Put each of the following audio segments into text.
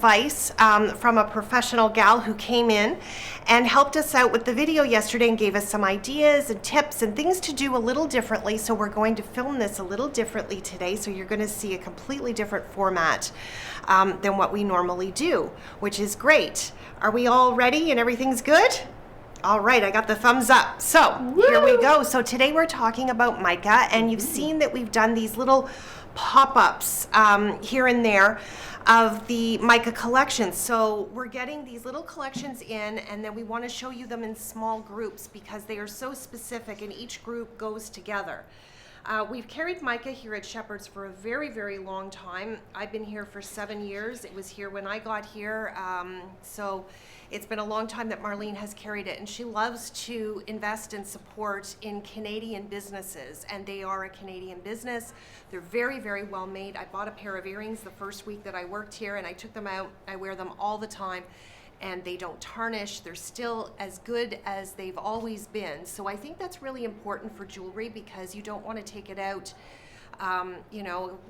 advice from a professional gal who came in and helped us out with the video yesterday and gave us some ideas and tips and things to do a little differently. So we're going to film this a little differently today. So you're going to see a completely different format than what we normally do, which is great. Are we all ready and everything's good? All right, I got the thumbs up. So here we go. So today we're talking about mica, and you've seen that we've done these little pop-ups here and there of the Mica Collection. So we're getting these little collections in, and then we want to show you them in small groups because they are so specific and each group goes together. We've carried mica here at Shepherd's for a very, very long time. I've been here for 7 years. It was here when I got here. So it's been a long time that Marlene has carried it, and she loves to invest and support in Canadian businesses, and they are a Canadian business. They're very, very well made. I bought a pair of earrings the first week that I worked here, and I took them out. I wear them all the time, and they don't tarnish. They're still as good as they've always been. So I think that's really important for jewelry because you don't want to take it out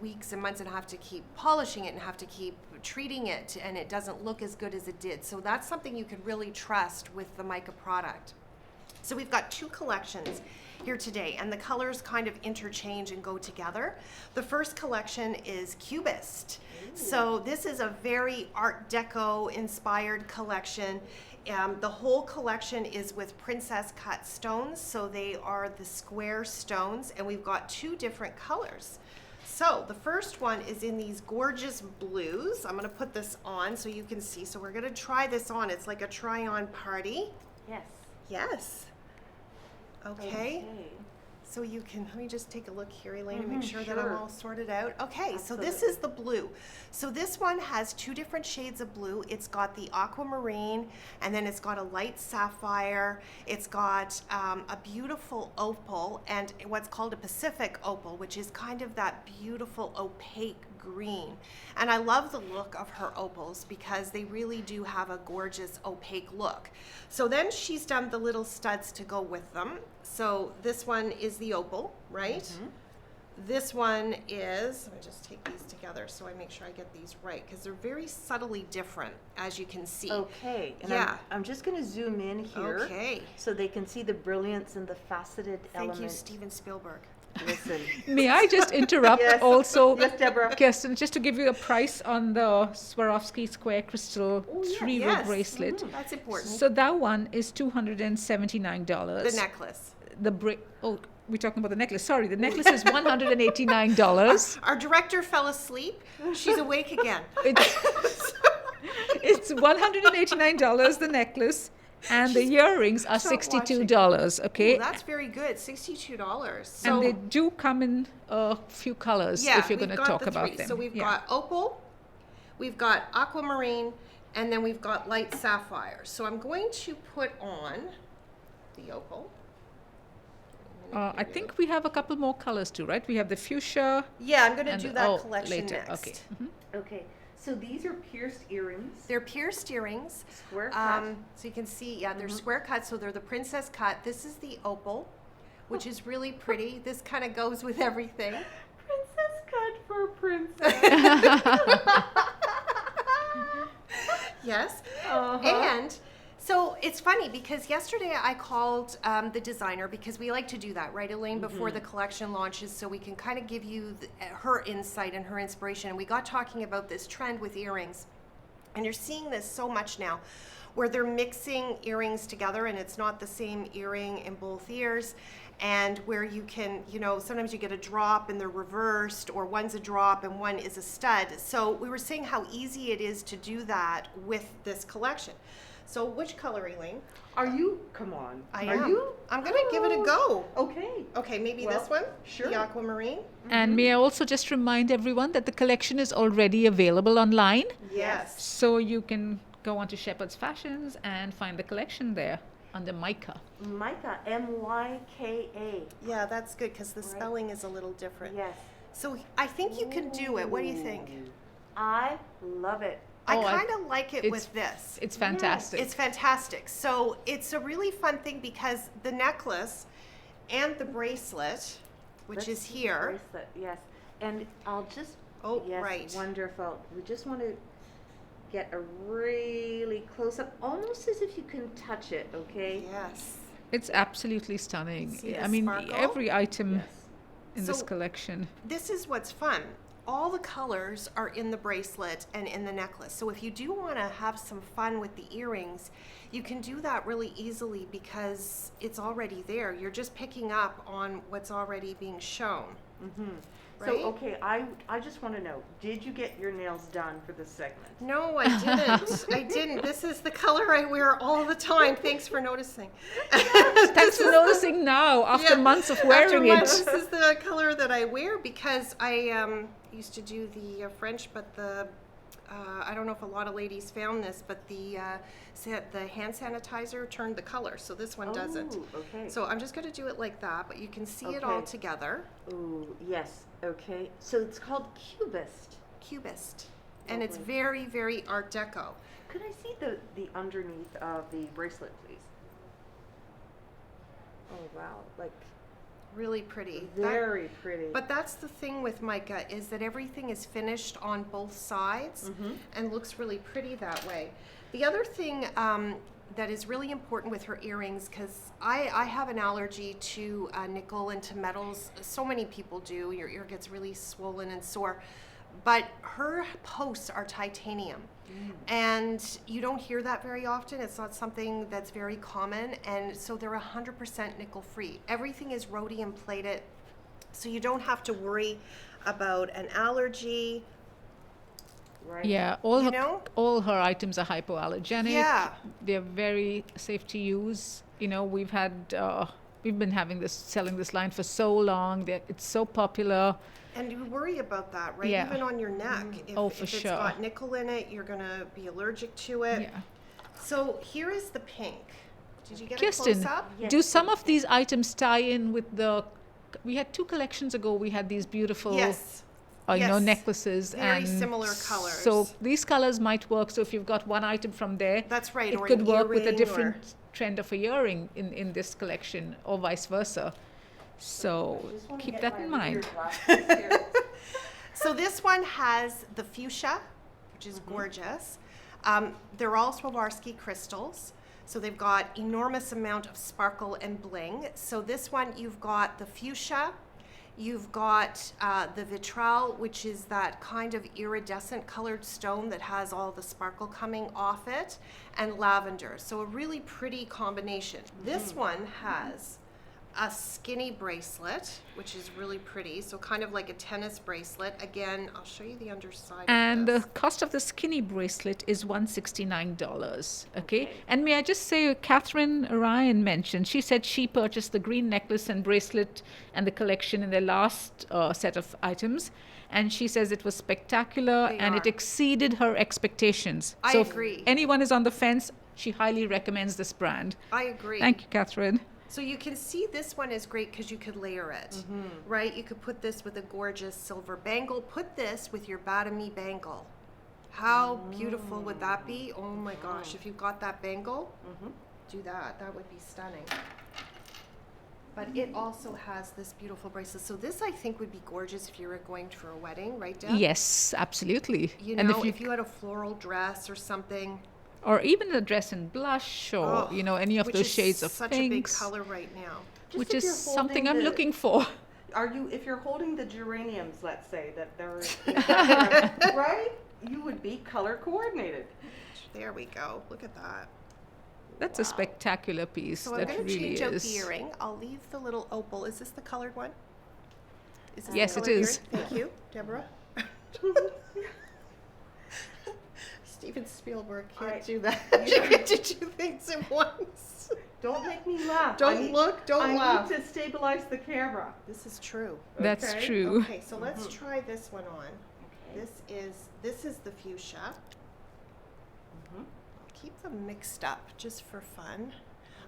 weeks and months and have to keep polishing it and have to keep treating it, and it doesn't look as good as it did. So that's something you could really trust with the mica product. So we've got two collections here today, and the colors kind of interchange and go together. The first collection is Cubist. So this is a very Art Deco inspired collection. The whole collection is with princess cut stones, so they are the square stones, and we've got two different colors. So the first one is in these gorgeous blues. I'm going to put this on so you can see. So we're going to try this on. It's like a try-on party. Yes. Yes. Okay. So you can, let me just take a look here, Elaine, and make sure that I'm all sorted out. Okay, so this is the blue. So this one has two different shades of blue. It's got the aquamarine, and then it's got a light sapphire. It's got a beautiful opal, and what's called a Pacific opal, which is kind of that beautiful opaque green. And I love the look of her opals because they really do have a gorgeous opaque look. So then she's done the little studs to go with them. So this one is the opal, right? This one is, let me just take these together so I make sure I get these right because they're very subtly different, as you can see. Okay. And yeah. I'm just going to zoom in here. Okay. So they can see the brilliance and the faceted element. Thank you, Steven Spielberg. Listen. May I just interrupt also, Yes, Deborah. Kirsten, just to give you a price on the Swarovski square crystal three-ring bracelet. That's important. So that one is $279. The necklace. We're talking about the necklace. Sorry, the necklace is $189. Our director fell asleep. She's awake again. It's $189, the necklace. And the earrings are $62, okay? Ooh, that's very good, $62. So, and they do come in a few colors if you're going to talk about them. So we've got opal, we've got aquamarine, and then we've got light sapphire. So I'm going to put on the opal. I think we have a couple more colors too, right? We have the fuchsia. Yeah, I'm going to do that collection later. next. Okay. Okay. So these are pierced earrings. They're pierced earrings. Square cut. So you can see, they're square cut, so they're the princess cut. This is the opal, which is really pretty. This kind of goes with everything. Princess cut for princess. Yes. And so it's funny because yesterday I called the designer because we like to do that, right, Elaine, before the collection launches so we can kind of give you her insight and her inspiration. And we got talking about this trend with earrings. And you're seeing this so much now where they're mixing earrings together and it's not the same earring in both ears. And where you can, sometimes you get a drop and they're reversed, or one's a drop and one is a stud. So we were saying how easy it is to do that with this collection. So which color, Elaine? Come on. I'm going to give it a go. Okay. Okay, maybe this one? Sure. The aquamarine? And may I also just remind everyone that the collection is already available online. Yes. So you can go onto Shepherd's Fashions and find the collection there under Myka. Myka, M-Y-K-A. Yeah, that's good because the spelling is a little different. Yes. So I think you can do it. What do you think? I love it. I kind of like it with this. It's fantastic. It's fantastic. So it's a really fun thing because the necklace and the bracelet, which is here. Bracelet, yes. And I'll just, right. Wonderful. We just want to get a really close up, almost as if you can touch it, okay? Yes. It's absolutely stunning. See the I mean, sparkle? every item Yes. in this So- collection. This is what's fun. All the colors are in the bracelet and in the necklace. So if you do want to have some fun with the earrings, you can do that really easily because it's already there. You're just picking up on what's already being shown. Right? So, okay, I just want to know, did you get your nails done for this segment? No, I didn't. I didn't. This is the color I wear all the time. Thanks for noticing. Thanks for noticing now, after Yeah, months of after wearing months, it. This is the color that I wear because I used to do the French, but the I don't know if a lot of ladies found this, but the hand sanitizer turned the color, so this one doesn't. Oh, okay. So I'm just going to do it like that, but you can see it all Okay. together. Ooh, yes, okay. So it's called Cubist. Cubist, and it's Lovely. very, very Art Deco. Could I see the underneath of the bracelet, please? Oh, wow, like Really pretty. very pretty. But that's the thing with Myka is that everything is finished on both sides and looks really pretty that way. The other thing that is really important with her earrings, because I have an allergy to nickel and to metals. So many people do. Your ear gets really swollen and sore. But her posts are titanium. And you don't hear that very often. It's not something that's very common. And so they're 100% nickel free. Everything is rhodium plated. So you don't have to worry about an allergy. right? Yeah, You know? all her items are hypoallergenic. Yeah. They're very safe to use. You know, we've been selling this line for so long. It's so popular. And you worry about that, right? Yeah. Even on your neck. If For it's sure. got nickel in it, you're going to be allergic to it. Yeah. So here is the pink. Did you get Kirsten, a close-up? Yes, do some of please. these items tie in with we had 2 collections ago, we had these beautiful Yes. Yes. Very necklaces and similar colors. So these colors might work. So if you've got one item from there, That's right. it or could an work with a earring different trend of a earring in this collection, or vice versa. So I just wanna keep get that my in mind. reader glasses here. So this one has the fuchsia, which is gorgeous. They're all Swarovski crystals. So they've got enormous amount of sparkle and bling. So this one, you've got the fuchsia, you've got the vitriol, which is that kind of iridescent colored stone that has all the sparkle coming off it, and lavender. So a really pretty combination. This one has a skinny bracelet, which is really pretty. So kind of like a tennis bracelet. Again, I'll show you the underside And of the this. cost of the skinny bracelet is $169. Okay. And may I just say, Catherine Ryan mentioned, she said she purchased the green necklace and bracelet and the collection in their last set of items. And she says it was spectacular They and it are. exceeded her expectations. I so agree. If anyone is on the fence, she highly recommends this brand. I agree. Thank you, Catherine. So you can see this one is great because you could layer it, right? You could put this with a gorgeous silver bangle. Put this with your Batami bangle. How beautiful would that be? Oh my gosh, if you've got that bangle, do that. That would be stunning. But it also has this beautiful bracelet. So this, I think, would be gorgeous if you were going for a wedding, right, Deb? Yes, absolutely. You And know, if you had a floral dress or something. or even a dress in blush, or any of which those is shades of such pinks, a big color right now. Just which if is you're something holding I'm the- looking for. If you're holding the geraniums, let's say, that they're, right? You would be color coordinated. There we go. Look at that. That's a spectacular piece. So I'm that going to really change out is. the earring. I'll leave the little opal. Is this the colored one? Is this Yes, the it colored is. earring? Thank you, Deborah. Steven Spielberg can't do that. You get to 2 things at once. Don't make me laugh. Don't look, don't laugh. I need to stabilize the camera. This is true. That's Okay. true. Okay, so let's try this one on. This is the fuchsia. I'll keep them mixed up just for fun.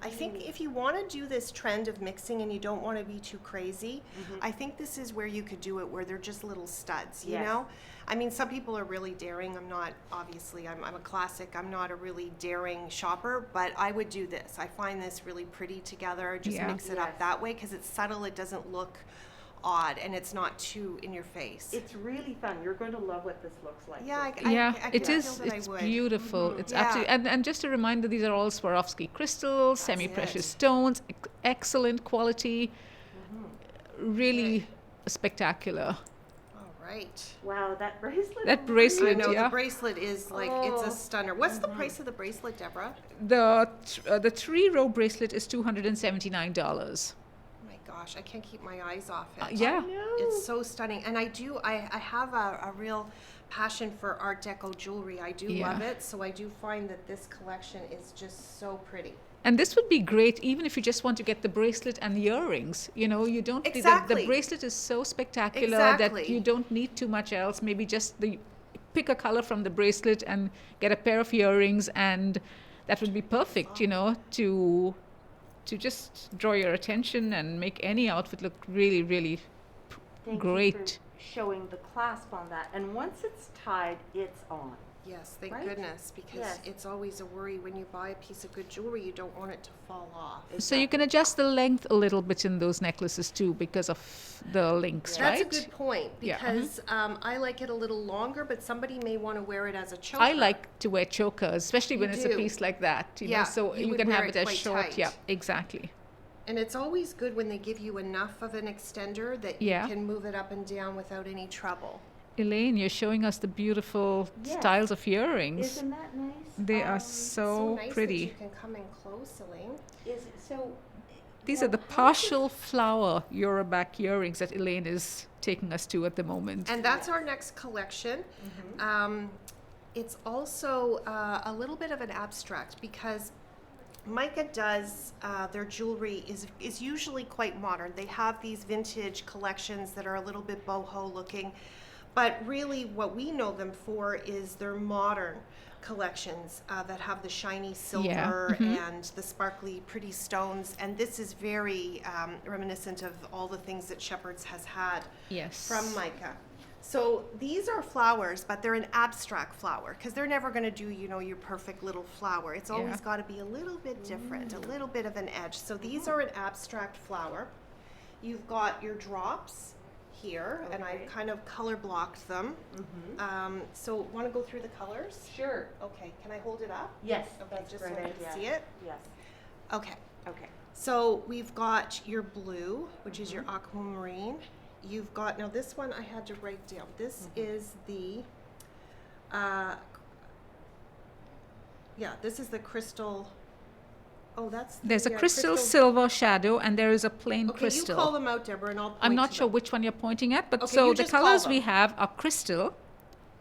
I think if you want to do this trend of mixing and you don't want to be too crazy, I think this is where you could do it, where they're just little studs, you Yes. know? I mean, some people are really daring. I'm not, obviously, I'm a classic. I'm not a really daring shopper, but I would do this. I find this really pretty together. Just Yeah. mix it up Yes. that way because it's subtle. It doesn't look odd and it's not too in your face. It's really fun. You're going to love what this looks like. Yeah, Kristen. It feel is. that I It's would. beautiful. It's Yeah. absolutely. And just a reminder, these are all Swarovski crystals, semi-precious it. stones, excellent quality, really spectacular. All right. Wow, that bracelet. That is bracelet, I really- know yeah. the bracelet is like it's Oh. a stunner. What's the price of the bracelet, Deborah? The 3-row bracelet is $279. Oh my gosh, I can't keep my eyes off it. Yeah. It's so stunning. And I have a real passion for Art Deco jewelry. I do Yeah. love it. So I do find that this collection is just so pretty. And this would be great even if you just want to get the bracelet and the earrings. You know, you don't the Exactly. bracelet is so spectacular Exactly. that you don't need too much else. Maybe just pick a color from the bracelet and get a pair of earrings, and that would be perfect, you know, to just draw your attention and make any outfit look really, really Thank great. you for showing the clasp on that. And once it's tied, it's on. Yes, thank Right? goodness, because Yes. it's always a worry when you buy a piece of good jewelry, you don't want it to fall off. So you can adjust the length a little bit in those necklaces too because of the links, That's right? a good point, Yeah. because I like it a little longer, but somebody may want to wear it as a choker. I like to wear chokers, especially when You it's a do. piece like that. You Yeah, know, so you you would can wear have it it as quite short. tight. Yeah, exactly. And it's always good when they give you enough of an extender that Yeah. you can move it up and down without any trouble. Elaine, you're showing us the beautiful Yes. styles of earrings. Isn't that nice? They are So so nice pretty. that you can come in close, Elaine. Is so. These well, are the how partial flower Euroback earrings that Elaine is taking us to at the moment. And that's our next collection. It's also a little bit of an abstract because Myka does their jewelry is usually quite modern. They have these vintage collections that are a little bit boho looking, but really what we know them for is their modern collections that have the shiny silver and the sparkly pretty stones. And this is very reminiscent of all the things that Shepherd's has had Yes. from Myka. So these are flowers, but they're an abstract flower because they're never going to do, you know, your perfect little flower. It's always Yeah. got to be a little bit different, a little bit of an edge. So these are an abstract flower. You've got your drops here, and Okay. I've kind of color blocked them. So want to go through the colors? Sure. Okay, can I hold it up? Yes. Okay, that's just a so great I can idea. see it. Yes. Okay. Okay. So we've got your blue, which is your aquamarine. You've got, now this one I had to write down. This is the, this is the crystal. Oh, that's the, There's a crystal silver shadow and there is a plain Okay, crystal. you call them out, Deborah, and I'll point I'm not to sure them. which one you're pointing at, but Okay, so you the just call colors we them. have are crystal.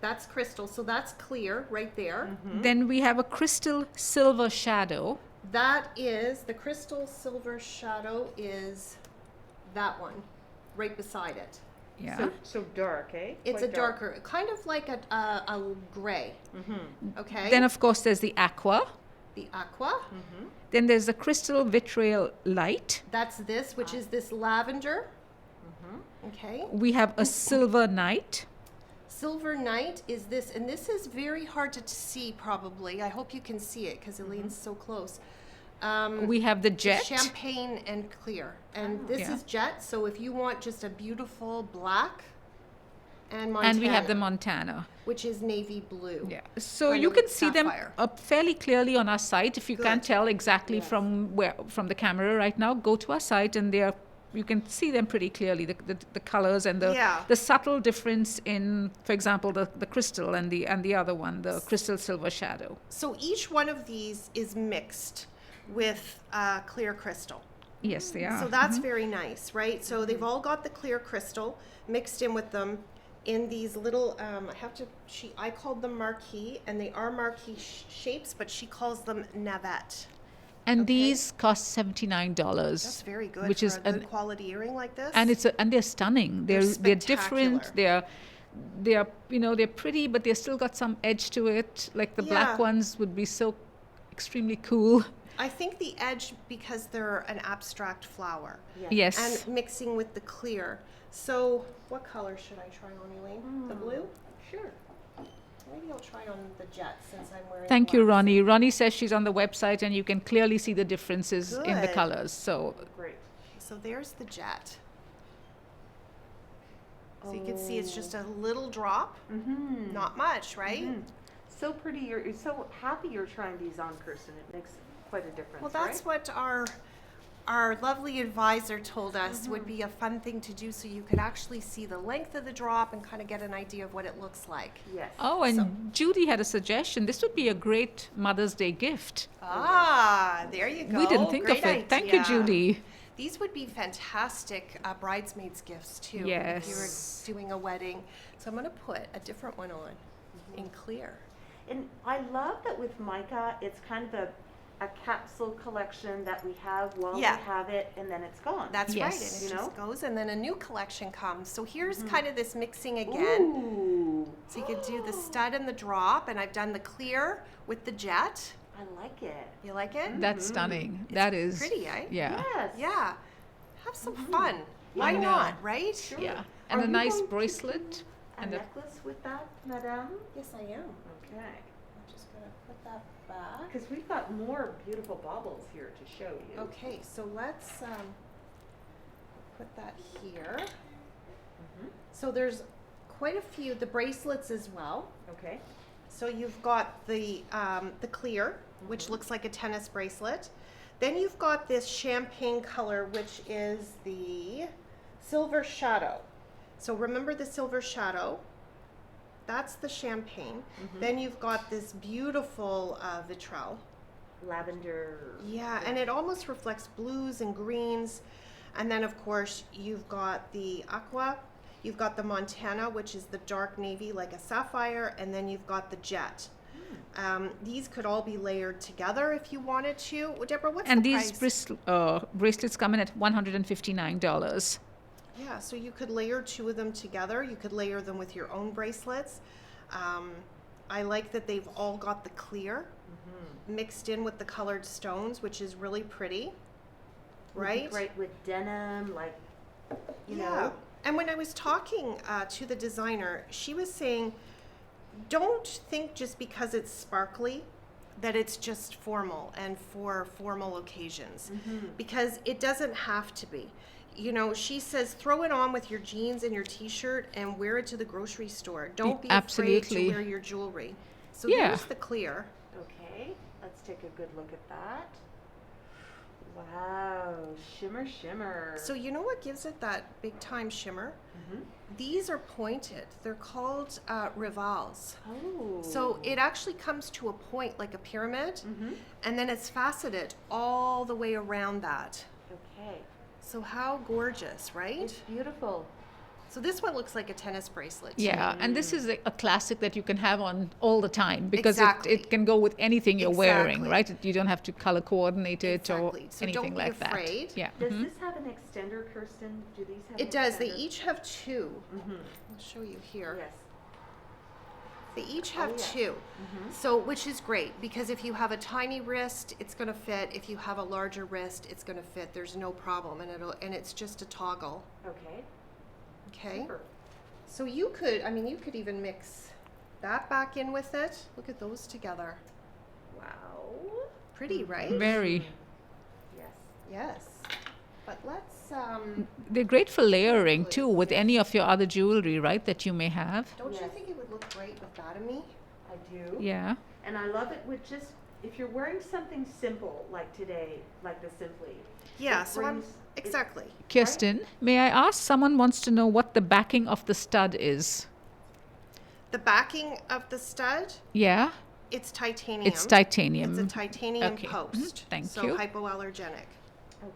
That's crystal, so that's clear right there. Then we have a crystal silver shadow. That is, the crystal silver shadow is that one, right beside it. Yeah. So dark, eh? It's Quite a darker, kind of like a gray. Okay. Then of course there's the aqua. The aqua. Then there's the crystal vitriol light. That's this, which is this lavender. Okay. We have a silver night. Silver night is this, and this is very hard to see probably. I hope you can see it because Elaine's so close. We have the It's jet. champagne and clear. And this Yeah. is jet, so if you want just a beautiful black and Montana, And we have the Montana. which is navy blue. Yeah. So Kind you of can like see them sapphire. fairly clearly on our site. If you can't Good. tell exactly from the camera right now, go to our site and you can see them pretty clearly, the colors and Yeah. the subtle difference in, for example, the crystal and the other one, the crystal silver shadow. So each one of these is mixed with clear crystal. Yes, they are. So that's very nice, right? So they've all got the clear crystal mixed in with them in these little, I called them marquee, and they are marquee shapes, but she calls them navette. And these cost $79. That's very good Which for is a good quality earring like this. and they're stunning. They're different. spectacular. They're pretty, but they've still got some edge to it. Like the black Yeah. ones would be so extremely cool. I think the edge, because they're an abstract flower, Yes. and mixing with the clear. So what color should I try on, Elaine? The blue? Sure. Maybe I'll try on the jet since I'm wearing Thank you, black. Ronnie. Ronnie says she's on the website and you can clearly see the differences in the Good. colors. So Great. So there's the jet. So you can see it's just a little drop, not much, right? So pretty. You're so happy you're trying these on, Kirsten. It makes quite a difference. Well, that's right? what our lovely advisor told us would be a fun thing to do, so you could actually see the length of the drop and kind of get an idea of what it looks like. Yes. Oh, and Judy had a suggestion. This would be a great Mother's Day gift. Ah, there you go. We didn't think of Great it. Thank you, idea. Judy. These would be fantastic bridesmaids gifts too. Yes. If you were doing a wedding. So I'm going to put a different one on in clear. And I love that with Myka, it's kind of a capsule collection that we have while Yeah. we have it, and then it's gone. That's right. Yes. And it You just know? goes, and then a new collection comes. So here's kind of this mixing again. Ooh. So you can do the stud and the drop, and I've done the clear with the jet. I like it. You like it? That's stunning. That is pretty, eh? Yeah. Yes. Yeah. Have some fun. Why I know. not, right? Sure. Yeah. And Are a you nice going to bracelet. do A And a necklace with that, Madame? Yes, I am. Okay. I'm just going to put that back. Because we've got more beautiful baubles here to show you. Okay, so let's put that here. So there's quite a few, the bracelets as well. Okay. So you've got the clear, which looks like a tennis bracelet. Then you've got this champagne color, which is the silver shadow. So remember the silver shadow? That's the champagne. Then you've got this beautiful vitrelle. Lavender. Yeah, and it almost reflects blues and greens. And then, of course, you've got the aqua. You've got the Montana, which is the dark navy like a sapphire. And then you've got the jet. These could all be layered together if you wanted to. Well, Deborah, what's And the these price? bracelets come in at $159. Yeah, so you could layer two of them together. You could layer them with your own bracelets. I like that they've all got the clear mixed in with the colored stones, which is really pretty, right? Great with denim, like, you Yeah. know. And when I was talking to the designer, she was saying, don't think just because it's sparkly that it's just formal and for formal occasions, because it doesn't have to be. You know, she says throw it on with your jeans and your t-shirt and wear it to the grocery store. Don't be afraid Absolutely. to wear your jewelry. So Yeah. here's the clear. Okay, let's take a good look at that. Wow, shimmer, shimmer. So you know what gives it that big time shimmer? These are pointed. They're called rivals. Oh. So it actually comes to a point like a pyramid, and then it's faceted all the way around that. Okay, So how gorgeous, right? it's beautiful. So this one looks like a tennis bracelet. to Yeah, and this is a classic that you can have on all the time because Exactly. it can go with anything you're wearing, Exactly. right? You don't have to color coordinate it Exactly. or So anything don't be like afraid. that. Yeah. Does this have an extender, Kirsten? Do these have It an does. They extender? each have two. I'll show you here. Yes. They each have yeah. two. So, which is great because if you have a tiny wrist, it's going to fit. If you have a larger wrist, it's going to fit. There's no problem, and it's just a toggle. Okay. Okay. Super. So you could even mix that back in with it. Look at those together. Wow. Pretty, right? Very. Yes. Yes. But let's They're great for layering too with any of your other jewelry, right? That you may have. don't you Yes. think it would look great with that on me? I do. Yeah. And I love it with just, if you're wearing something simple like today, like the Simply. Yeah, it so I'm brings- it- exactly. Kirsten, may I ask? Someone wants to know what the backing of the stud is. The backing of the stud, Yeah. it's titanium. It's titanium. It's a titanium Okay. post. Thank so you. hypoallergenic.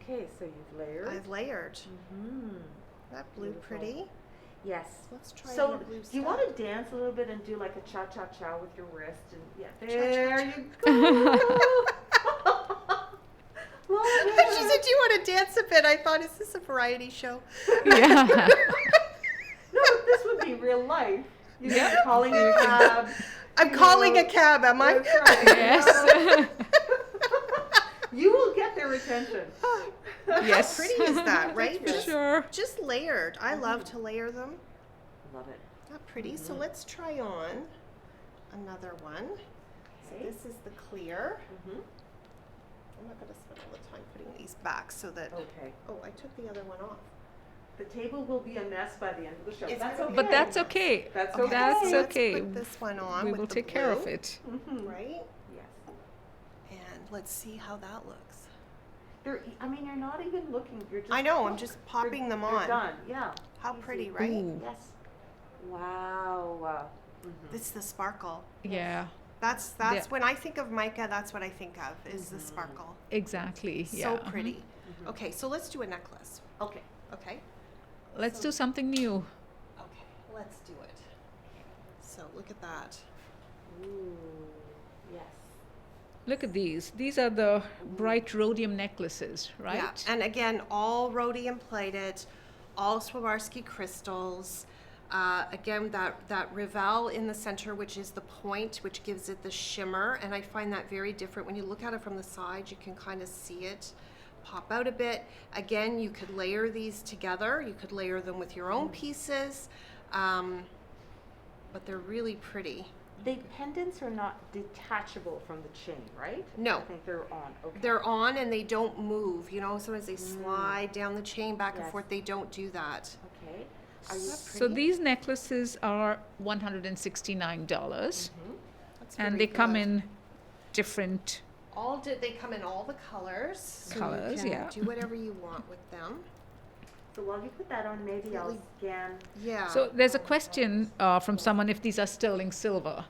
Okay, so you've layered. I've layered. Mm-hmm. That blue Beautiful. pretty. Yes. Let's try So, the blue do you stud. want to dance a little bit and do like a cha-cha-cha with your wrist? And yeah, Cha-cha-cha. there you go. Love She it. said, "Do you want to dance a bit?" I thought, "Is this a variety show?" Yeah. No, this would be real life. You know, Yeah. you're calling a cab. I'm you calling know. a cab, am I? That's right. Yes. You will get their attention. Yes. How pretty is that, right? For sure. Just layered. I love to layer them. Love it. Not pretty. So let's try on another one. So Okay. this is the clear. Mm-hmm. I'm not going to spend all the time putting these back so that. Okay. Oh, I took the other one off. The table will be a mess by the end of the show. It's That's gonna okay. be But that's okay. That's Okay, okay. That's so let's okay. put this one on We with will the take care of blue, it. right? Yes. And let's see how that looks. I mean, you're not even looking. You're just. I know, I'm look. just popping them They're on. done. Yeah. How Easy. pretty, right? Ooh. Yes. Wow. This is the sparkle. Yeah, That's Yeah. when I think of Myka, that's what I think of, is the sparkle. exactly. So Yeah. pretty. Okay, so let's do a necklace. Okay. Okay? Let's do something new. Okay, let's do it. So look at that. Ooh. Yes. Look at these. These are the bright rhodium necklaces, right? Yeah, and again, all rhodium plated, all Swarovski crystals. Again, that Rivel in the center, which is the point, which gives it the shimmer, and I find that very different. When you look at it from the side, you can kind of see it pop out a bit. Again, you could layer these together. You could layer them with your own pieces, but they're really pretty. The pendants are not detachable from the chain, right? No. I think they're on. Okay. They're on and they don't move. You know, sometimes they slide down the chain back and Yes. forth. They don't do that. Okay. Are you So pretty? these necklaces are $169, That's and very they come good. in different. They come in all the colors. So Colors, you can yeah. do whatever you want with them. So while you put that on, maybe I'll Really- scan. Yeah. So there's a question from someone if these are sterling silver.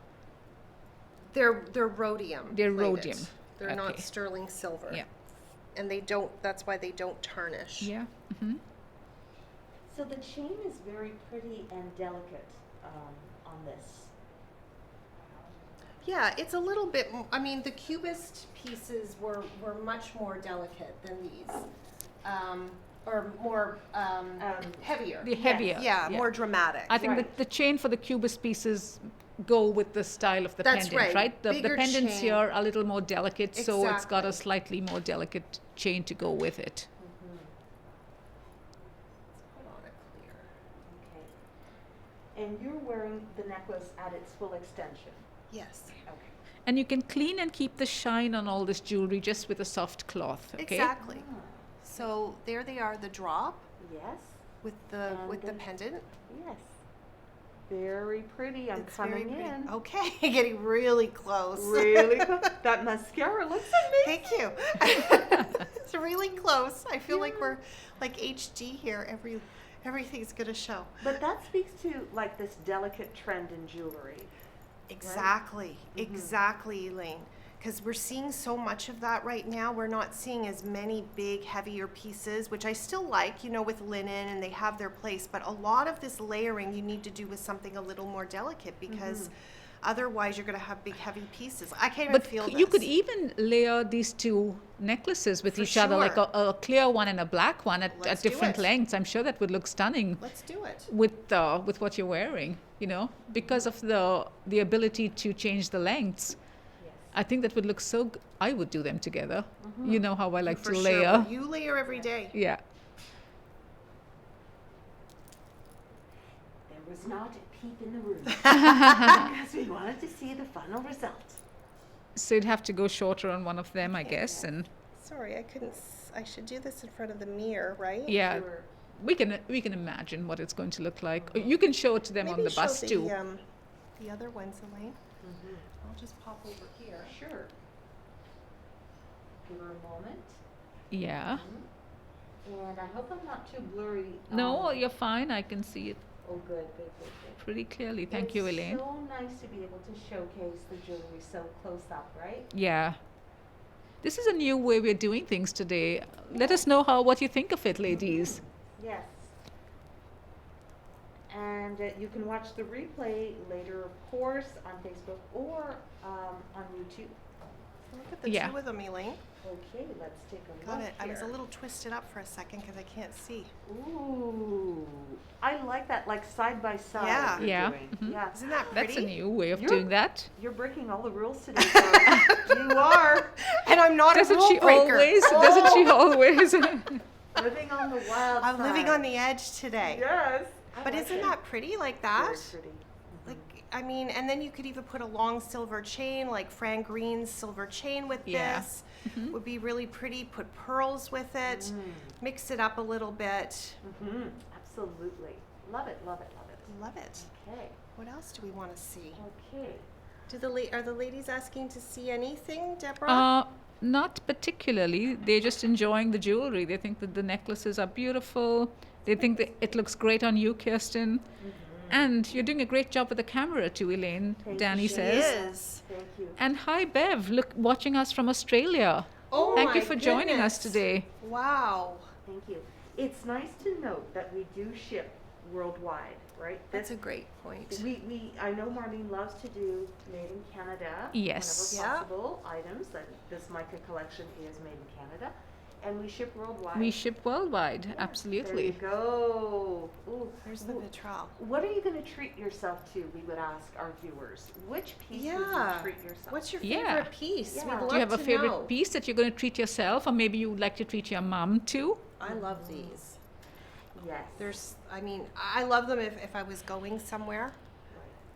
they're rhodium. They're plated. rhodium. They're not Okay. sterling silver. Yeah. And they don't. That's why they don't tarnish. Yeah. hmm So the chain is very pretty and delicate on this. Yeah, it's a little bit. I mean, the Cubist pieces were much more delicate than these, or more heavier. The heavier. Yeah, more dramatic. I think Right. the chain for the Cubist pieces go with the style of the That's pendant, right. The Bigger pendants chain. here are a little more delicate, so it's got a Exactly. slightly more delicate chain to go with it. Let's put on a clear. Okay. And you're wearing the necklace at its full extension. Yes. Okay. And you can clean and keep the shine on all this jewelry just with a soft cloth, okay? Exactly. So there they are, the drop Yes. with the And pendant. Yes. Very pretty. I'm It's very coming pretty. in. Okay, getting really close. Really cool. That mascara looks amazing. Thank you. It's really close. I feel like we're like HD here. Everything's gonna show. But that speaks to like this delicate trend in jewelry. Exactly. Exactly, Elaine. Because we're seeing so much of that right now. We're not seeing as many big, heavier pieces, which I still like, you know, with linen, and they have their place. But a lot of this layering you need to do with something a little more delicate, because otherwise you're going to have big, heavy pieces. I can't even But feel you could this. even layer these two necklaces with For each other, like sure. a clear one and a black one at Let's do different it. lengths. I'm sure that would look stunning Let's do it. with what you're wearing, you know, because of the ability to change the lengths. Yes. I think that would look so I would do them together. You know how I like For to sure. layer. You layer every day. Yeah. There was not a peep in the room because we wanted to see the final result. So you'd have to go shorter on one of them, I guess, and Sorry, I couldn't. I should do this in front of the mirror, right? yeah, Sure. we can imagine what it's going to look like. You can show it to them Maybe on the show bus too. The other ones, Elaine. I'll just pop over here. Sure. Give her a moment. Yeah. And I hope I'm not too blurry. No, you're fine. I can see it Oh, good, good, good, good. pretty clearly. Thank you, Elaine. It's so nice to be able to showcase the jewelry so close up, right? Yeah. This is a new way we're doing things today. Let us know what you think of it, ladies. Yes. And you can watch the replay later, of course, on Facebook or on YouTube. Look at the Yeah. two of them, Elaine. Okay, let's take a Got look it. I was a here. little twisted up for a second because I can't see. Ooh, I like that, like side by side. Yeah. you're Yeah. doing. Mhm. Yeah. Isn't that pretty? That's a new way of You're- doing that. You're breaking all the rules today, so you are And I'm not a Doesn't rule she breaker. always? Doesn't she always? living on the wild I'm living side. on the edge today. Yes. I But like isn't it. that pretty like that? Very pretty. Like, I mean, and then you could even put a long silver chain, like Fran Green's silver chain with Yeah. this. Would be really pretty. Put pearls with it. Mix it up a little bit. Mm-hmm. Absolutely. Love it, love it, love it. Love it. Okay, What else do we want to see? okay. Are the ladies asking to see anything, Deborah? Not particularly. They're just enjoying the jewelry. They think that the necklaces are beautiful. They think that it looks great on you, Kirsten. And you're doing a great job with the camera too, Elaine, Thank Danny you, says. Yes. Thank you. And hi, Bev, look, watching us from Australia. Oh Thank my you for joining us goodness. today. Wow. Thank you. It's nice to note that we do ship worldwide, right? That's a great point. I know Marlene loves to do made in Canada. Yes. Whenever Yeah. possible, items that this Mica collection is made in Canada. And we ship worldwide. We ship worldwide, There you absolutely. go. Ooh. There's the vitrol. What are you going to treat yourself to, we would ask our viewers. Which piece would Yeah. you treat yourself What's your to? Yeah. favorite piece? Yeah. We'd Do love Do you have a to favorite know. piece that you're going to treat yourself, or maybe you would like to treat your mom too? I love these. Yes. I love them if I was going somewhere.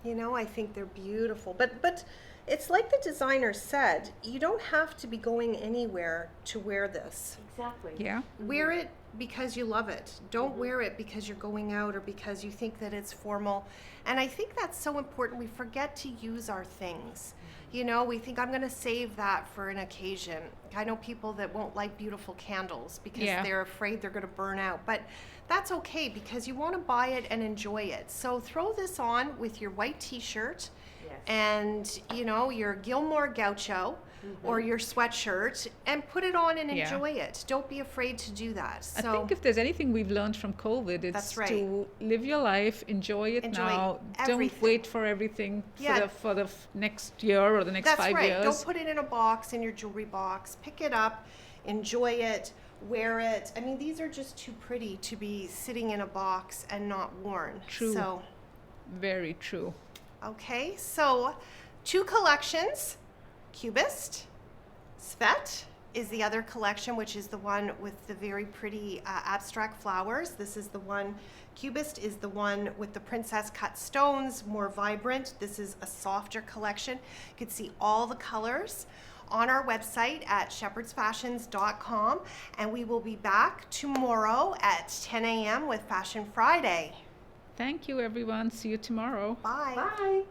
You know, I think they're beautiful. But it's like the designer said, you don't have to be going anywhere to wear this. Exactly. Yeah. Wear it because you love it. Don't wear it because you're going out or because you think that it's formal. And I think that's so important. We forget to use our things. You know, we think I'm going to save that for an occasion. I know people that won't light beautiful candles because Yeah. they're afraid they're going to burn out. But that's okay because you want to buy it and enjoy it. So throw this on with your white t-shirt Yes. and, you know, your Gilmore gaucho or your sweatshirt and put it on and Yeah. enjoy it. Don't be afraid to do that. I So think if there's anything we've learned from COVID, it's That's right. to live your life, enjoy it Enjoy now. Don't everything. wait for everything Yeah. for the next year or the next that's 5 right. years. Don't put it in a box, in your jewelry box. Pick it up, enjoy it, wear it. I mean, these are just too pretty to be sitting in a box and not worn. True. So, Very true. okay. So, 2 collections. Cubist. Svet is the other collection, which is the one with the very pretty abstract flowers. This is the one, Cubist is the one with the princess cut stones, more vibrant. This is a softer collection. You can see all the colors on our website at shepherdsfashions.com, and we will be back tomorrow at 10 a.m. with Fashion Friday. Thank you, everyone. See you tomorrow. Bye. Bye.